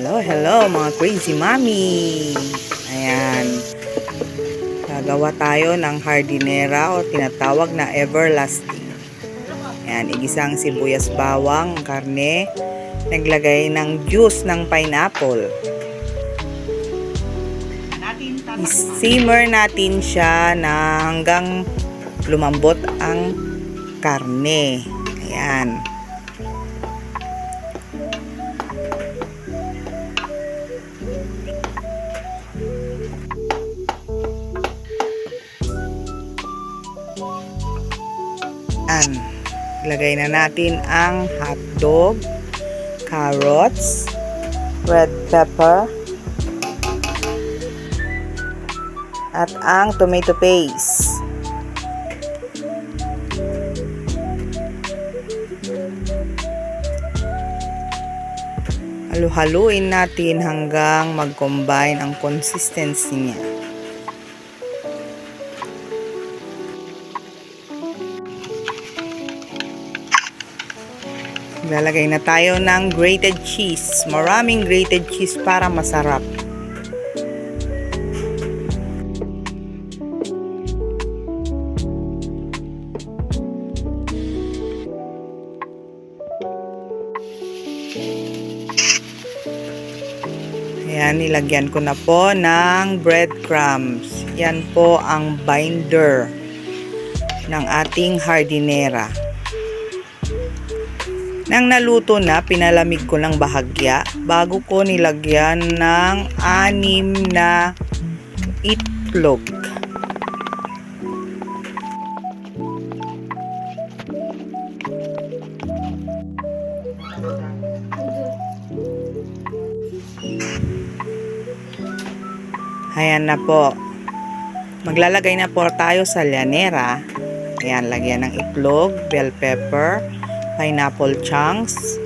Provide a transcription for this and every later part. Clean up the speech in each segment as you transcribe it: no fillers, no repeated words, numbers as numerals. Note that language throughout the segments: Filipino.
Hello, hello mga crazy mommy! Ayan. Gagawa tayo ng hardinera o tinatawag na everlasting. Ayan, igisang sibuyas bawang, karne, naglagay ng juice ng pineapple. I-simmer natin siya na hanggang lumambot ang karne. Ayan. Ilagay na natin ang hotdog, carrots, red pepper, at ang tomato paste. Halu-haluin natin hanggang mag-combine ang consistency niya. Lalagay na tayo ng grated cheese. Maraming grated cheese para masarap. Ayan, nilagyan ko na po ng breadcrumbs. Yan po ang binder ng ating hardinera. Nang naluto na, pinalamig ko ng bahagya bago ko nilagyan ng 6 na itlog. Ayan na po. Maglalagay na po tayo sa llanera. Ayan, lagyan ng itlog, bell pepper, pineapple chunks,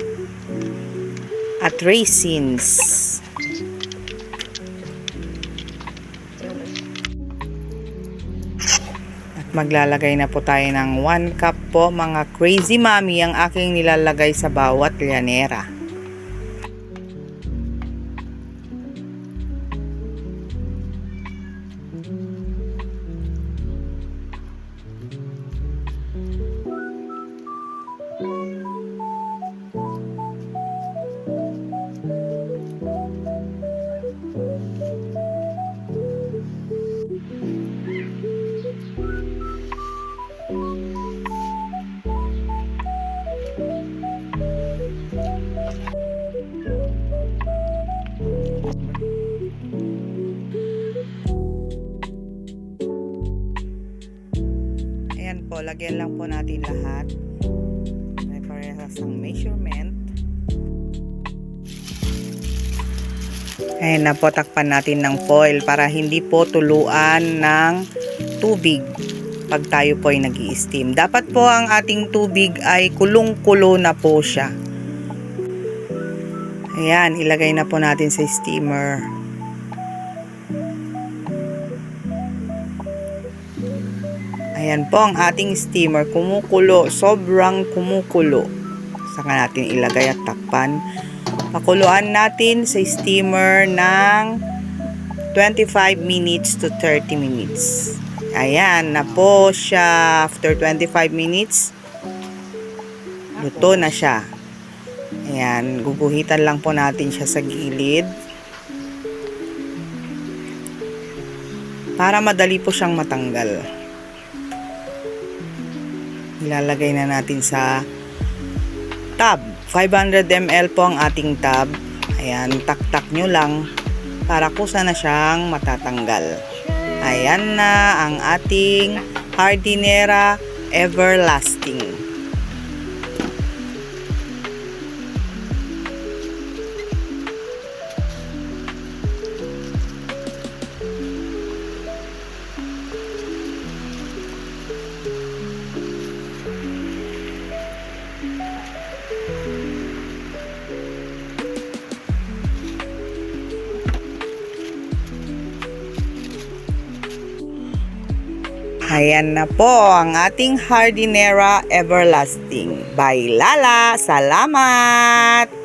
at raisins. At maglalagay na po tayo ng 1 cup po mga crazy mommy ang aking nilalagay sa bawat llanera. Ayan po, lagyan lang po natin lahat. May parehas ang measurement. Ayan na po, takpan natin ng foil para hindi po tuluan ng tubig pag tayo po ay nag-i-steam. Dapat po ang ating tubig ay kulong-kulo na po siya. Ayan, ilagay na po natin sa steamer. Ayan po ang ating steamer, kumukulo, sobrang kumukulo. Saka natin ilagay at takpan. Pakuluan natin sa steamer ng 25 minutes to 30 minutes. Ayan na po siya. After 25 minutes, luto na siya. Ayan, guguhitan lang po natin siya sa gilid. Para madali po siyang matanggal. Ilalagay na natin sa tub. 500 ml po ang ating tub. Ayan, tak-tak nyo lang para kusa na siyang matatanggal. Ayan na ang ating hardinera everlasting. Ayan na po ang ating hardinera everlasting by Lala. Salamat!